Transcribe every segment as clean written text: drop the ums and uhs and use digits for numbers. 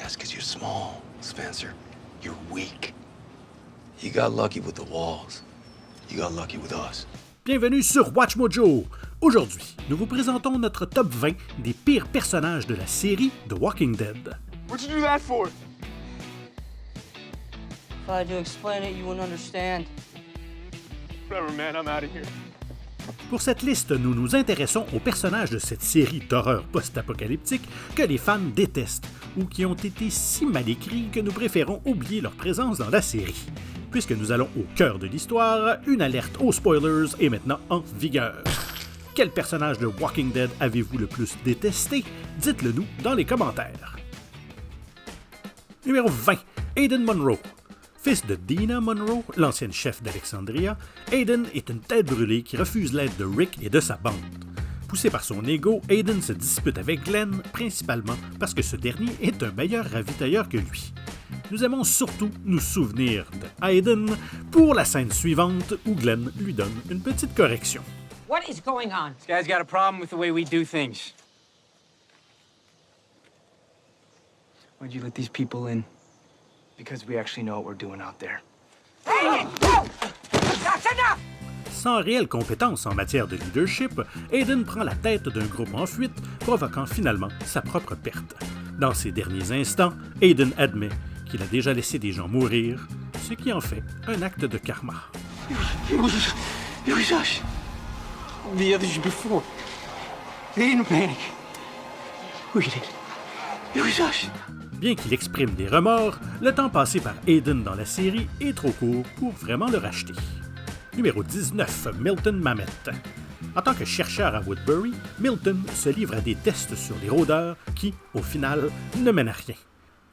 That's because you're small, Spencer. You're weak. You got lucky with the walls. You got lucky with us. Bienvenue sur Watch Mojo! Aujourd'hui, nous vous présentons notre top 20 des pires personnages de la série The Walking Dead. What'd you do that for? If I had to explain it, you wouldn't understand. Whatever, man, I'm out of here. Pour cette liste, nous nous intéressons aux personnages de cette série d'horreur post-apocalyptique que les fans détestent ou qui ont été si mal écrits que nous préférons oublier leur présence dans la série. Puisque nous allons au cœur de l'histoire, une alerte aux spoilers est maintenant en vigueur. Quel personnage de Walking Dead avez-vous le plus détesté? Dites-le nous dans les commentaires. Numéro 20. Aiden Monroe. Fils de Dina Monroe, l'ancienne chef d'Alexandria, Aiden est une tête brûlée qui refuse l'aide de Rick et de sa bande. Poussé par son ego, Aiden se dispute avec Glenn, principalement parce que ce dernier est un meilleur ravitailleur que lui. Nous aimons surtout nous souvenir de Aiden pour la scène suivante où Glenn lui donne une petite correction. What is going on? This guy's got a problem with the way we do things. Why'd you let these people in? Because we actually know what we're doing out there. That's enough! Sans réelle compétence en matière de leadership, Aiden prend la tête d'un groupe en fuite, provoquant finalement sa propre perte. Dans ses derniers instants, Aiden admet qu'il a déjà laissé des gens mourir, ce qui en fait un acte de karma. It was us. The others before. They didn't panic. We did. It was us. Bien qu'il exprime des remords, le temps passé par Aiden dans la série est trop court pour vraiment le racheter. Numéro 19, Milton Mamet. En tant que chercheur à Woodbury, Milton se livre à des tests sur les rôdeurs qui, au final, ne mènent à rien.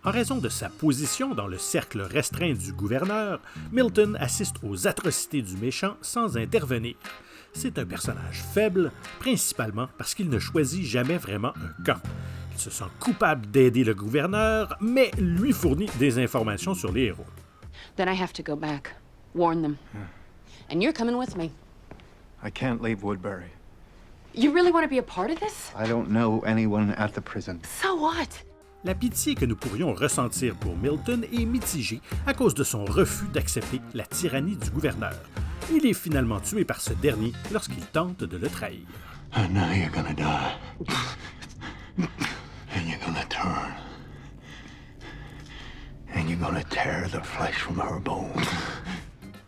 En raison de sa position dans le cercle restreint du gouverneur, Milton assiste aux atrocités du méchant sans intervenir. C'est un personnage faible, principalement parce qu'il ne choisit jamais vraiment un camp. Il se sent coupable d'aider le gouverneur, mais lui fournit des informations sur les héros. Then I have to go back, warn them. And you're coming with me. I can't leave Woodbury. You really want to be a part of this? I don't know anyone at the prison. So what? La pitié que nous pourrions ressentir pour Milton est mitigée à cause de son refus d'accepter la tyrannie du gouverneur. Il est finalement tué par ce dernier lorsqu'il tente de le trahir. And now you're gonna die. And you're gonna turn. And you're gonna tear the flesh from her bones.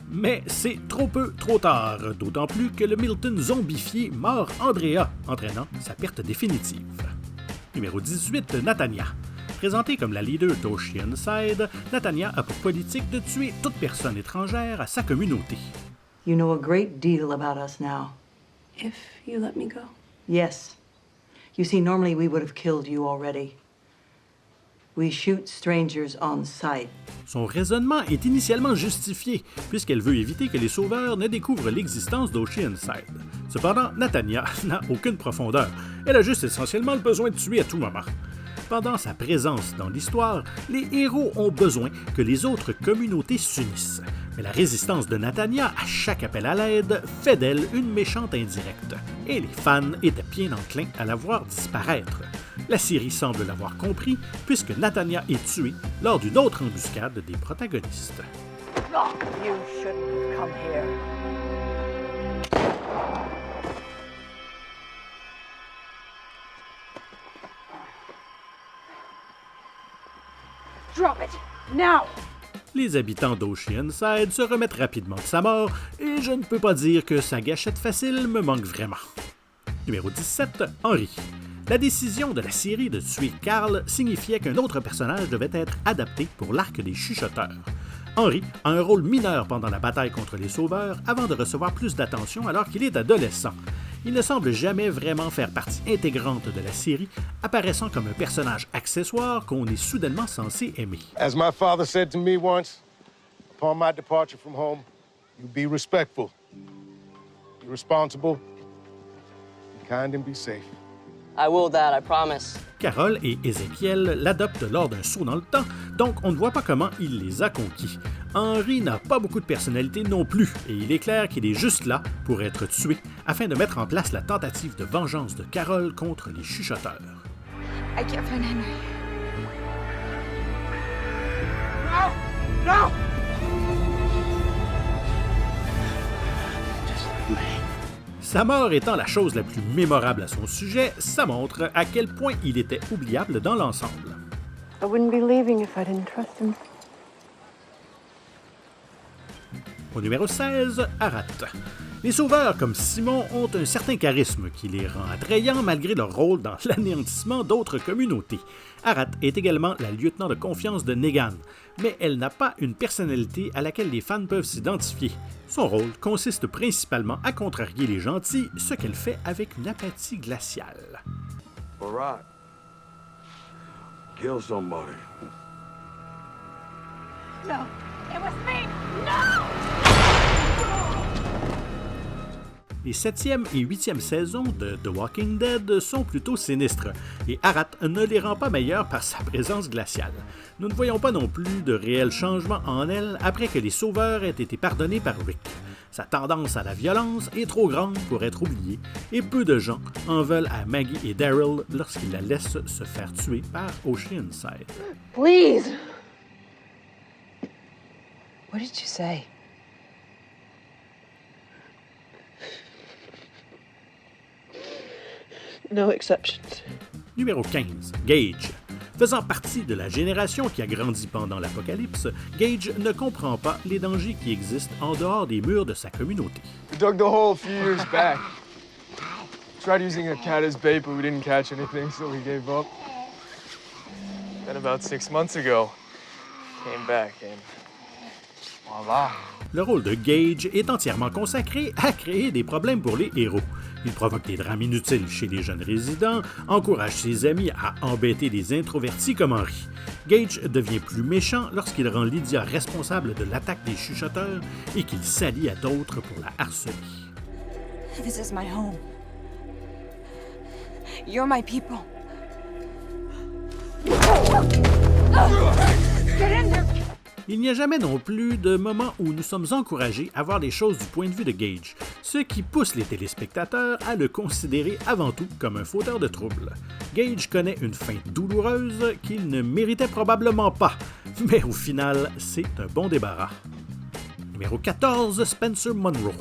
Mais c'est trop peu, trop tard, d'autant plus que le Milton zombifié mord Andrea, entraînant sa perte définitive. Numéro 18, Nathania. Présentée comme la leader d'Oceanside, Nathania a pour politique de tuer toute personne étrangère à sa communauté. You know a great deal about us now. If you let me go. Yes. You see, normally we would have killed you already. We shoot strangers on sight. Son raisonnement est initialement justifié, puisqu'elle veut éviter que les sauveurs ne découvrent l'existence d'Oceanside. Cependant, Nathania n'a aucune profondeur. Elle a juste essentiellement le besoin de tuer à tout moment. Pendant sa présence dans l'histoire, les héros ont besoin que les autres communautés s'unissent. Mais la résistance de Nathania à chaque appel à l'aide fait d'elle une méchante indirecte, et les fans étaient bien enclins à la voir disparaître. La série semble l'avoir compris, puisque Nathania est tuée lors d'une autre embuscade des protagonistes. You shouldn't have come here. Drop it, now! Les habitants d'Oceanside se remettent rapidement de sa mort, et je ne peux pas dire que sa gâchette facile me manque vraiment. Numéro 17, Henry. La décision de la série de tuer Carl signifiait qu'un autre personnage devait être adapté pour l'arc des chuchoteurs. Henry a un rôle mineur pendant la bataille contre les sauveurs avant de recevoir plus d'attention alors qu'il est adolescent. Il ne semble jamais vraiment faire partie intégrante de la série, apparaissant comme un personnage accessoire qu'on est soudainement censé aimer. As my father said to me once, upon my departure from home, you be respectful, be responsible, be kind and be safe. I will that, I promise. Carol et Ézéchiel l'adoptent lors d'un saut dans le temps, donc on ne voit pas comment il les a conquis. Henry n'a pas beaucoup de personnalité non plus, et il est clair qu'il est juste là pour être tué, afin de mettre en place la tentative de vengeance de Carol contre les chuchoteurs. I can't find Henry. No! Sa mort étant la chose la plus mémorable à son sujet, ça montre à quel point il était oubliable dans l'ensemble. I wouldn't be leaving if I didn't trust him. Au numéro 16, Arat. Les sauveurs comme Simon ont un certain charisme qui les rend attrayants malgré leur rôle dans l'anéantissement d'autres communautés. Arat est également la lieutenant de confiance de Negan, mais elle n'a pas une personnalité à laquelle les fans peuvent s'identifier. Son rôle consiste principalement à contrarier les gentils, ce qu'elle fait avec une apathie glaciale. Arat, kill somebody. No, it was me! No! Les 7e et 8e saisons de The Walking Dead sont plutôt sinistres, et Arat ne les rend pas meilleures par sa présence glaciale. Nous ne voyons pas non plus de réels changements en elle après que les sauveurs aient été pardonnés par Rick. Sa tendance à la violence est trop grande pour être oubliée, et peu de gens en veulent à Maggie et Daryl lorsqu'ils la laissent se faire tuer par Oceanside. Please! What did you say? No exceptions. Numéro 15, Gage. Faisant partie de la génération qui a grandi pendant l'Apocalypse, Gage ne comprend pas les dangers qui existent en dehors des murs de sa communauté. We dug the hole a few years back. Tried using a cat as bait, but we didn't catch anything, so we gave up. Then about 6 months ago, came back and voila. Le rôle de Gage est entièrement consacré à créer des problèmes pour les héros. Il provoque des drames inutiles chez les jeunes résidents, encourage ses amis à embêter des introvertis comme Henry. Gage devient plus méchant lorsqu'il rend Lydia responsable de l'attaque des chuchoteurs et qu'il s'allie à d'autres pour la harceler. This is my home. You're my people. Get in there! Il n'y a jamais non plus de moment où nous sommes encouragés à voir les choses du point de vue de Gage, ce qui pousse les téléspectateurs à le considérer avant tout comme un fauteur de troubles. Gage connaît une fin douloureuse qu'il ne méritait probablement pas, mais au final, c'est un bon débarras. Numéro 14, Spencer Monroe.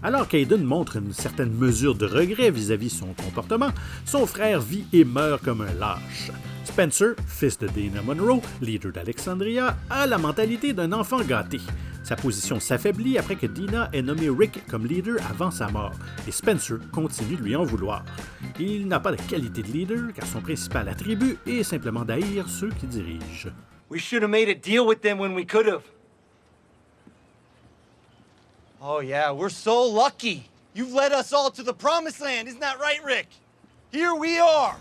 Alors qu'Aiden montre une certaine mesure de regret vis-à-vis son comportement, son frère vit et meurt comme un lâche. Spencer, fils de Dana Monroe, leader d'Alexandria, a la mentalité d'un enfant gâté. Sa position s'affaiblit après que Dina ait nommé Rick comme leader avant sa mort, et Spencer continue de lui en vouloir. Il n'a pas de qualité de leader car son principal attribut est simplement d'haïr ceux qui dirigent. We should have made a deal with them when we could have. Oh yeah, we're so lucky. You've led us all to the promised land, isn't that right, Rick? Here we are.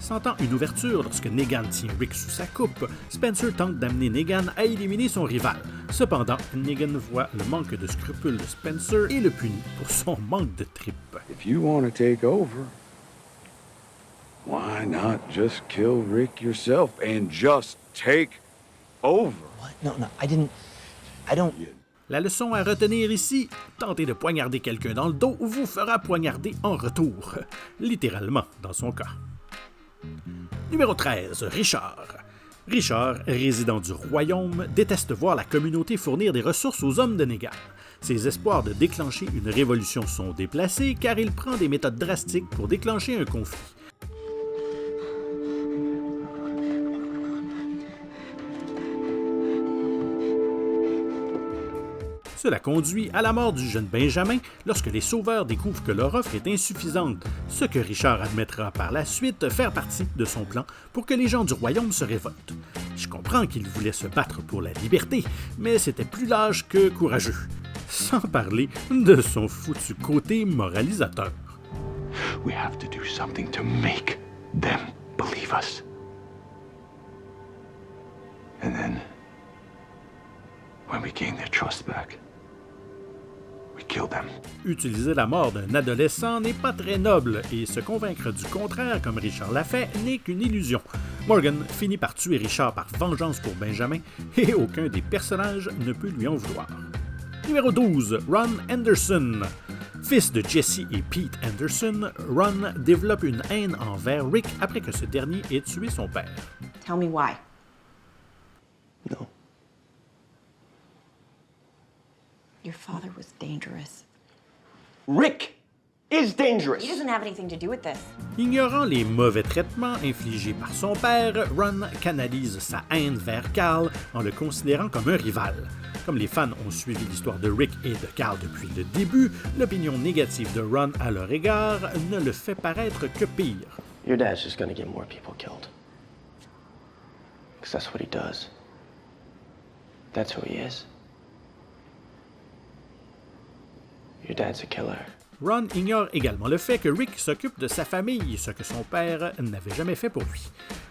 Sentant une ouverture lorsque Negan tient Rick sous sa coupe, Spencer tente d'amener Negan à éliminer son rival. Cependant, Negan voit le manque de scrupules de Spencer et le punit pour son manque de tripes. If you want to take over, why not just kill Rick yourself and just take over? What? No, I don't... La leçon à retenir ici, tenter de poignarder quelqu'un dans le dos vous fera poignarder en retour. Littéralement, dans son cas. Numéro 13, Richard. Richard, résident du royaume, déteste voir la communauté fournir des ressources aux hommes de Negan. Ses espoirs de déclencher une révolution sont déplacés car il prend des méthodes drastiques pour déclencher un conflit. Cela conduit à la mort du jeune Benjamin lorsque les sauveurs découvrent que leur offre est insuffisante, ce que Richard admettra par la suite faire partie de son plan pour que les gens du royaume se révoltent. Je comprends qu'il voulait se battre pour la liberté, mais c'était plus lâche que courageux. Sans parler de son foutu côté moralisateur. We have to do something to make them believe us. And then, when we gain their trust back, we kill them. Utiliser la mort d'un adolescent n'est pas très noble et se convaincre du contraire comme Richard l'a fait n'est qu'une illusion. Morgan finit par tuer Richard par vengeance pour Benjamin et aucun des personnages ne peut lui en vouloir. Numéro 12, Ron Anderson. Fils de Jesse et Pete Anderson, Ron développe une haine envers Rick après que ce dernier ait tué son père. Tell me why. No. Your father was dangerous. Rick is dangerous. He doesn't have anything to do with this. Ignorant les mauvais traitements infligés par son père, Ron canalise sa haine vers Carl en le considérant comme un rival. Comme les fans ont suivi l'histoire de Rick et de Carl depuis le début, l'opinion négative de Ron à leur égard ne le fait paraître que pire. Your dad's just gonna get more people killed. Because that's what he does. That's who he is. Your dad's a killer. Ron ignore également le fait que Rick s'occupe de sa famille, ce que son père n'avait jamais fait pour lui.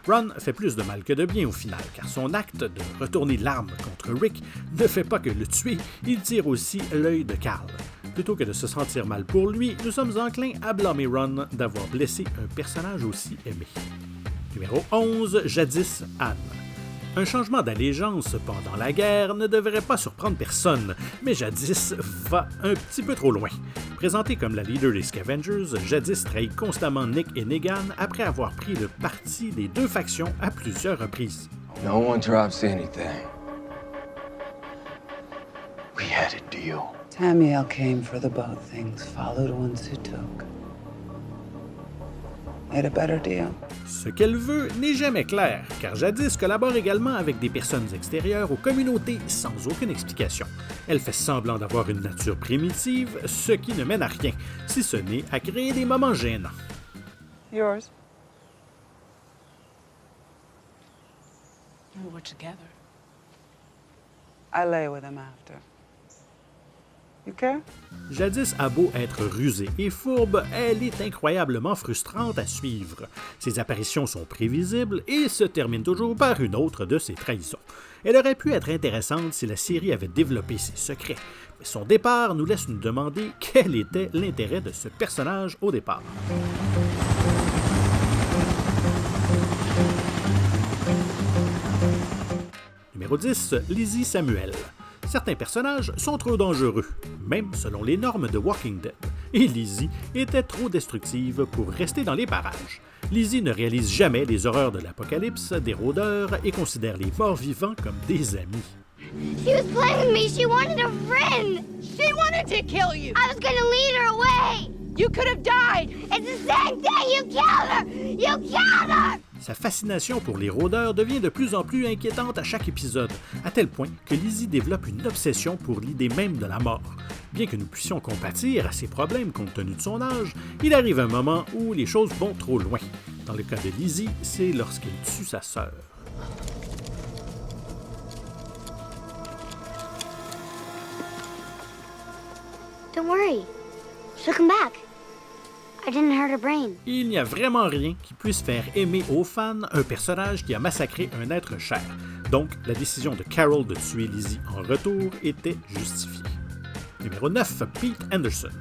Ron fait plus de mal que de bien au final, car son acte de retourner l'arme contre Rick ne fait pas que le tuer, il tire aussi l'œil de Carl. Plutôt que de se sentir mal pour lui, nous sommes enclins à blâmer Ron d'avoir blessé un personnage aussi aimé. Numéro 11, jadis Anne. Un changement d'allégeance pendant la guerre ne devrait pas surprendre personne, mais Jadis va un petit peu trop loin. Présentée comme la leader des Scavengers, Jadis trahit constamment Nick et Negan après avoir pris le parti des deux factions à plusieurs reprises. No one drops anything. We had a deal. Tamiel came for the boat things, followed ones who took. Made a better deal. Ce qu'elle veut n'est jamais clair, car Jadis collabore également avec des personnes extérieures aux communautés sans aucune explication. Elle fait semblant d'avoir une nature primitive, ce qui ne mène à rien, si ce n'est à créer des moments gênants. Yours. We were together. I lay with him after. You care? Jadis a beau être rusée et fourbe, elle est incroyablement frustrante à suivre. Ses apparitions sont prévisibles et se terminent toujours par une autre de ses trahisons. Elle aurait pu être intéressante si la série avait développé ses secrets, mais son départ nous laisse nous demander quel était l'intérêt de ce personnage au départ. Numéro 10, Lizzie Samuel. Certains personnages sont trop dangereux, même selon les normes de Walking Dead, et Lizzie était trop destructive pour rester dans les parages. Lizzie ne réalise jamais les horreurs de l'apocalypse, des rôdeurs, et considère les morts vivants comme des amis. She was playing with me. She wanted a friend. She wanted to kill you. I was gonna lead her away. You could have died. It's the same thing. You killed her. You killed her. Sa fascination pour les rôdeurs devient de plus en plus inquiétante à chaque épisode, à tel point que Lizzie développe une obsession pour l'idée même de la mort. Bien que nous puissions compatir à ses problèmes compte tenu de son âge, il arrive un moment où les choses vont trop loin. Dans le cas de Lizzie, c'est lorsqu'elle tue sa sœur. Don't worry. She'll come back. I didn't hurt her brain. Il n'y a vraiment rien qui puisse faire aimer aux fans un personnage qui a massacré un être cher. Donc, la décision de Carol de tuer Lizzie en retour était justifiée. Numéro 9, Pete Anderson.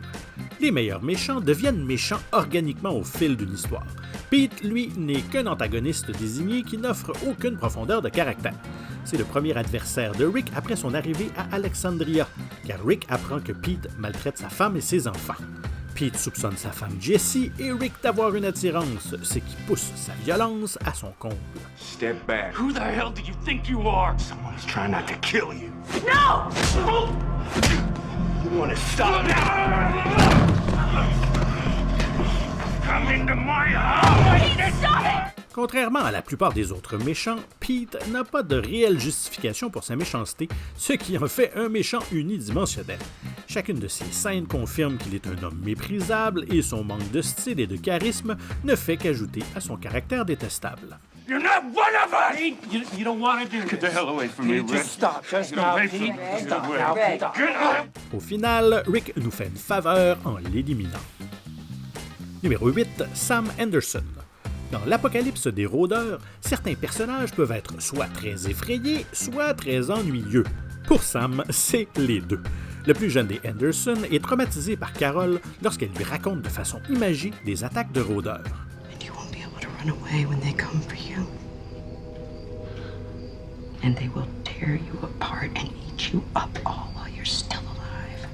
Les meilleurs méchants deviennent méchants organiquement au fil d'une histoire. Pete, lui, n'est qu'un antagoniste désigné qui n'offre aucune profondeur de caractère. C'est le premier adversaire de Rick après son arrivée à Alexandria, car Rick apprend que Pete maltraite sa femme et ses enfants. Pete soupçonne sa femme Jessie et Rick d'avoir une attirance, ce qui pousse sa violence à son comble. Step back. Who the hell do you think you are? Someone is trying not to kill you. No! You want to stop me? Come into my house! Stop it! Contrairement à la plupart des autres méchants, Pete n'a pas de réelle justification pour sa méchanceté, ce qui en fait un méchant unidimensionnel. Chacune de ses scènes confirme qu'il est un homme méprisable et son manque de style et de charisme ne fait qu'ajouter à son caractère détestable. You're not one of us! You don't want to do this. Get the hell away from me, Rick. Just stop. Just now, Pete. Stop now, Pete. Get out! Au final, Rick nous fait une faveur en l'éliminant. Numéro 8, Sam Anderson. Dans l'apocalypse des rôdeurs, certains personnages peuvent être soit très effrayés, soit très ennuyeux. Pour Sam, c'est les deux. Le plus jeune des Anderson est traumatisé par Carol lorsqu'elle lui raconte de façon imagée des attaques de rôdeurs. And you won't be able to run away when they come for you. And they will tear you apart and eat you up all while you're still alive.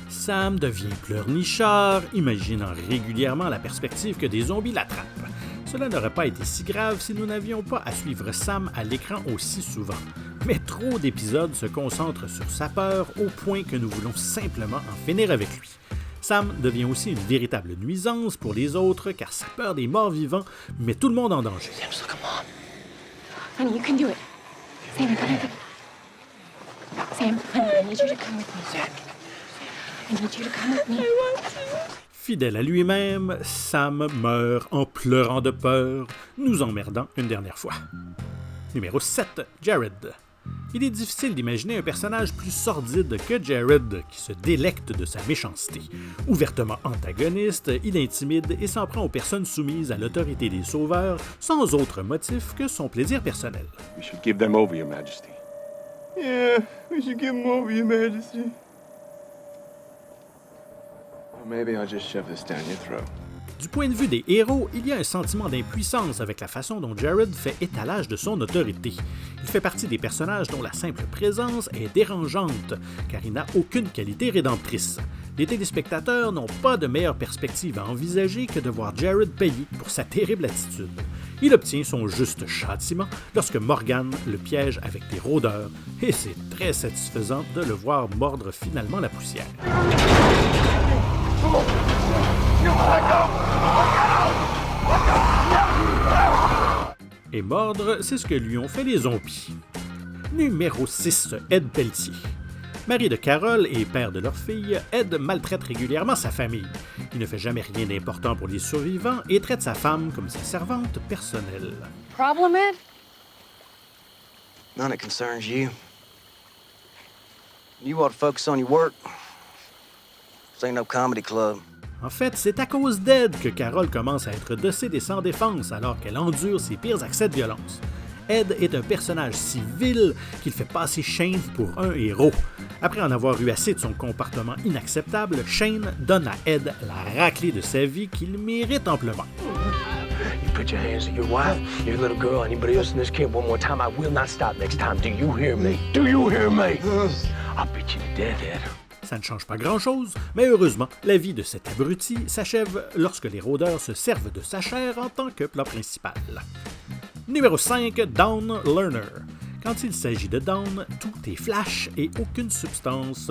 Sam devient pleurnichard, imaginant régulièrement la perspective que des zombies l'attrapent. Cela n'aurait pas été si grave si nous n'avions pas à suivre Sam à l'écran aussi souvent. Mais trop d'épisodes se concentrent sur sa peur au point que nous voulons simplement en finir avec lui. Sam devient aussi une véritable nuisance pour les autres car sa peur des morts vivants met tout le monde en danger. Honey, you can do it. Sam, come with me. Sam, honey, I need you to come with me. Sam, I need you to come with me. I want to. Fidèle à lui-même, Sam meurt en pleurant de peur, nous emmerdant une dernière fois. Numéro 7, Jared. Il est difficile d'imaginer un personnage plus sordide que Jared, qui se délecte de sa méchanceté. Ouvertement antagoniste, il intimide et s'en prend aux personnes soumises à l'autorité des sauveurs, sans autre motif que son plaisir personnel. We should give them over, Your Majesty. Yeah, we should give him over, Your Majesty. Or maybe I'll just shove this down your throat. Du point de vue des héros, il y a un sentiment d'impuissance avec la façon dont Jared fait étalage de son autorité. Il fait partie des personnages dont la simple présence est dérangeante, car il n'a aucune qualité rédemptrice. Les téléspectateurs n'ont pas de meilleure perspective à envisager que de voir Jared payer pour sa terrible attitude. Il obtient son juste châtiment lorsque Morgan le piège avec des rôdeurs, et c'est très satisfaisant de le voir mordre finalement la poussière. Et mordre, c'est ce que lui ont fait les zombies. Numéro 6, Ed Pelletier. Mari de Carol et père de leur fille, Ed maltraite régulièrement sa famille. Il ne fait jamais rien d'important pour les survivants et traite sa femme comme sa servante personnelle. Problem, Ed? None that concerns you. You ought to focus on your work. This ain't no comedy club. En fait, c'est à cause d'Ed que Carol commence à être docile et sans défense alors qu'elle endure ses pires accès de violence. Ed est un personnage si vil qu'il fait passer Shane pour un héros. Après en avoir eu assez de son comportement inacceptable, Shane donne à Ed la raclée de sa vie qu'il mérite amplement. You put your hands on your wife, your little girl, anybody else in this camp one more time, I will not stop next time. Do you hear me? Do you hear me? I'll beat you to death, Ed. Ça ne change pas grand-chose, mais heureusement, la vie de cet abruti s'achève lorsque les rôdeurs se servent de sa chair en tant que plat principal. Numéro 5, Dawn Lerner. Quand il s'agit de Dawn, tout est flash et aucune substance.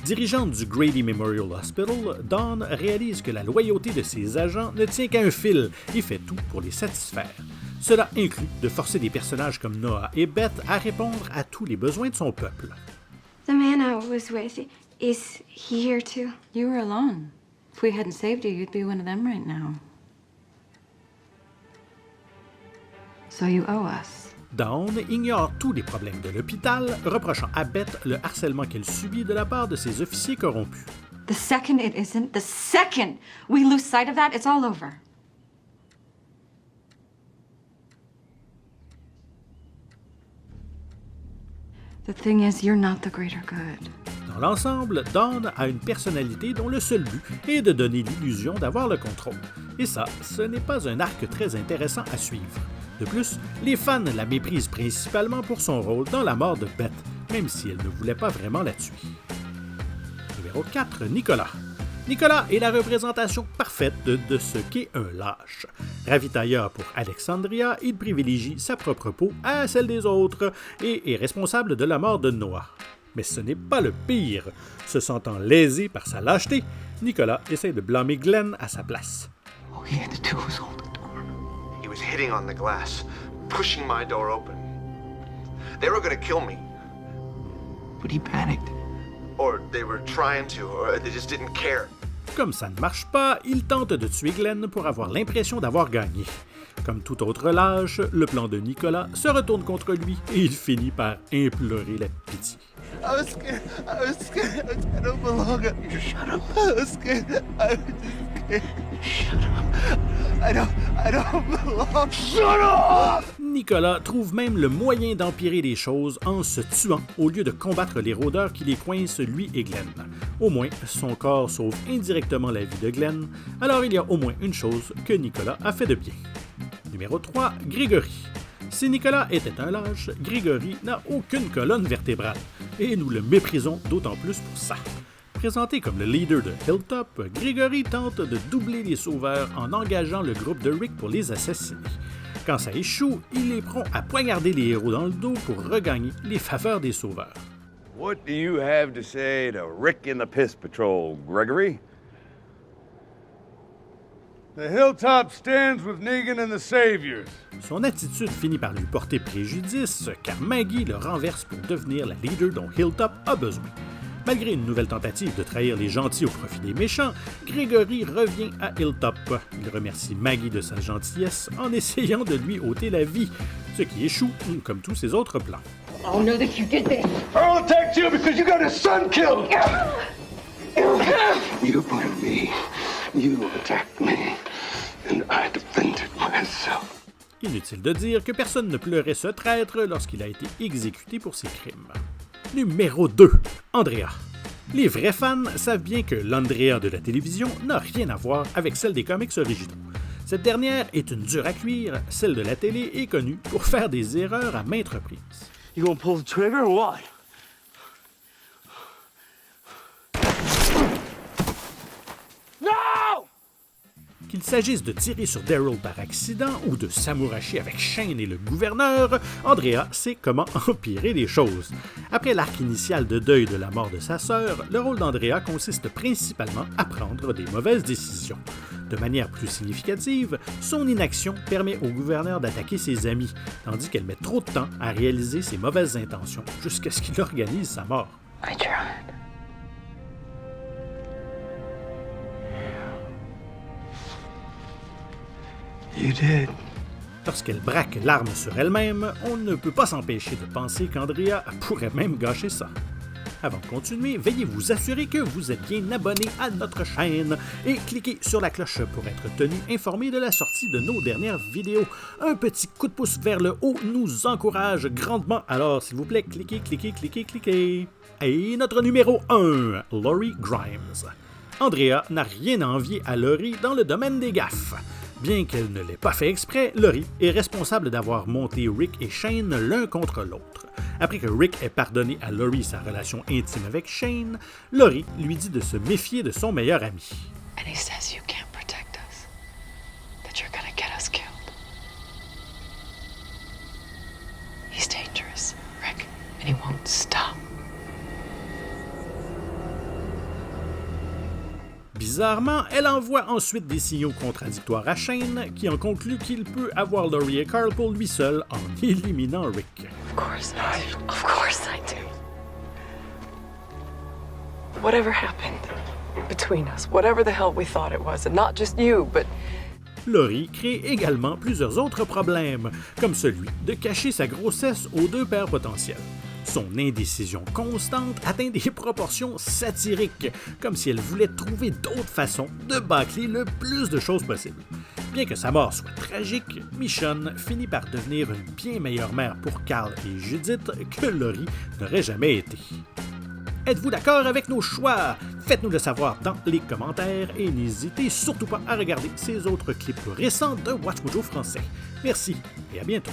Dirigeante du Grady Memorial Hospital, Dawn réalise que la loyauté de ses agents ne tient qu'à un fil et fait tout pour les satisfaire. Cela inclut de forcer des personnages comme Noah et Beth à répondre à tous les besoins de son peuple. The man I was with, is he here too? You were alone. If we hadn't saved you, you'd be one of them right now. So you owe us. Dawn ignore tous les problèmes de l'hôpital, reprochant à Beth le harcèlement qu'elle subit de la part de ses officiers corrompus. The second it isn't, the second we lose sight of that, it's all over. The thing is, you're not the greater good. Dans l'ensemble, Dawn a une personnalité dont le seul but est de donner l'illusion d'avoir le contrôle. Et ça, ce n'est pas un arc très intéressant à suivre. De plus, les fans la méprisent principalement pour son rôle dans la mort de Beth, même si elle ne voulait pas vraiment la tuer. Numéro 4, Nicolas. Nicolas est la représentation parfaite de ce qu'est un lâche. Ravitailleur pour Alexandria, il privilégie sa propre peau à celle des autres et est responsable de la mort de Noah. Mais ce n'est pas le pire. Se sentant lésé par sa lâcheté, Nicolas essaie de blâmer Glenn à sa place. All he had to do was hold the door. He was hitting on the glass, pushing my door open. They were gonna kill me. But he panicked. Or they were trying to, or they just didn't care. Comme ça ne marche pas, il tente de tuer Glenn pour avoir l'impression d'avoir gagné. Comme tout autre lâche, le plan de Nicolas se retourne contre lui et il finit par implorer la pitié. I was scared. I don't belong. Shut up. I was scared. I was just scared. Shut up. I don't belong. Shut up! Nicolas trouve même le moyen d'empirer les choses en se tuant au lieu de combattre les rôdeurs qui les coincent lui et Glenn. Au moins, son corps sauve indirectement la vie de Glenn, alors il y a au moins une chose que Nicolas a fait de bien. Numéro 3, Grégory. Si Nicolas était un lâche, Grégory n'a aucune colonne vertébrale, et nous le méprisons d'autant plus pour ça. présenté comme le leader de Hilltop, Gregory tente de doubler les sauveurs en engageant le groupe de Rick pour les assassiner. Quand ça échoue, il est prompt à poignarder les héros dans le dos pour regagner les faveurs des sauveurs. What do you have to say to Rick and the Piss Patrol, Gregory? The Hilltop stands with Negan and the Saviors. Son attitude finit par lui porter préjudice car Maggie le renverse pour devenir la leader dont Hilltop a besoin. Malgré une nouvelle tentative de trahir les gentils au profit des méchants, Gregory revient à Hilltop. Il remercie Maggie de sa gentillesse en essayant de lui ôter la vie, ce qui échoue comme tous ses autres plans. I'll know that you did this. I'll attack you because you got his son killed! You blamed me. You attacked me. And I defended myself. Inutile de dire que personne ne pleurait ce traître lorsqu'il a été exécuté pour ses crimes. Numéro 2. Andrea. Les vrais fans savent bien que l'Andrea de la télévision n'a rien à voir avec celle des comics originaux. Cette dernière est une dure à cuire, celle de la télé est connue pour faire des erreurs à maintes reprises. You gonna pull the trigger or what? No! Qu'il s'agisse de tirer sur Daryl par accident ou de s'amouracher avec Shane et le gouverneur, Andrea sait comment empirer les choses. Après l'arc initial de deuil de la mort de sa sœur, le rôle d'Andrea consiste principalement à prendre des mauvaises décisions. De manière plus significative, son inaction permet au gouverneur d'attaquer ses amis, tandis qu'elle met trop de temps à réaliser ses mauvaises intentions jusqu'à ce qu'il organise sa mort. I tried. You did. Lorsqu'elle braque l'arme sur elle-même, on ne peut pas s'empêcher de penser qu'Andrea pourrait même gâcher ça. Avant de continuer, veuillez vous assurer que vous êtes bien abonné à notre chaîne et cliquez sur la cloche pour être tenu informé de la sortie de nos dernières vidéos. Un petit coup de pouce vers le haut nous encourage grandement, alors s'il vous plaît, cliquez. Et notre numéro 1, Laurie Grimes. Andrea n'a rien à envier à Laurie dans le domaine des gaffes. Bien qu'elle ne l'ait pas fait exprès, Laurie est responsable d'avoir monté Rick et Shane l'un contre l'autre. Après que Rick ait pardonné à Laurie sa relation intime avec Shane, Laurie lui dit de se méfier de son meilleur ami. And he says you can't protect us. That you're gonna get us killed. He's dangerous, Rick, and he won't stop. Bizarrement, elle envoie ensuite des signaux contradictoires à Shane, qui en conclut qu'il peut avoir Laurie et Carl pour lui seul en éliminant Rick. Of course I do. Whatever happened between us, whatever the hell we thought it was, and not just you, but... Laurie crée également plusieurs autres problèmes, comme celui de cacher sa grossesse aux deux pères potentiels. Son indécision constante atteint des proportions satiriques, comme si elle voulait trouver d'autres façons de bâcler le plus de choses possible. Bien que sa mort soit tragique, Michonne finit par devenir une bien meilleure mère pour Carl et Judith que Laurie n'aurait jamais été. Êtes-vous d'accord avec nos choix? Faites-nous le savoir dans les commentaires et n'hésitez surtout pas à regarder ces autres clips récents de Watch Mojo français. Merci et à bientôt.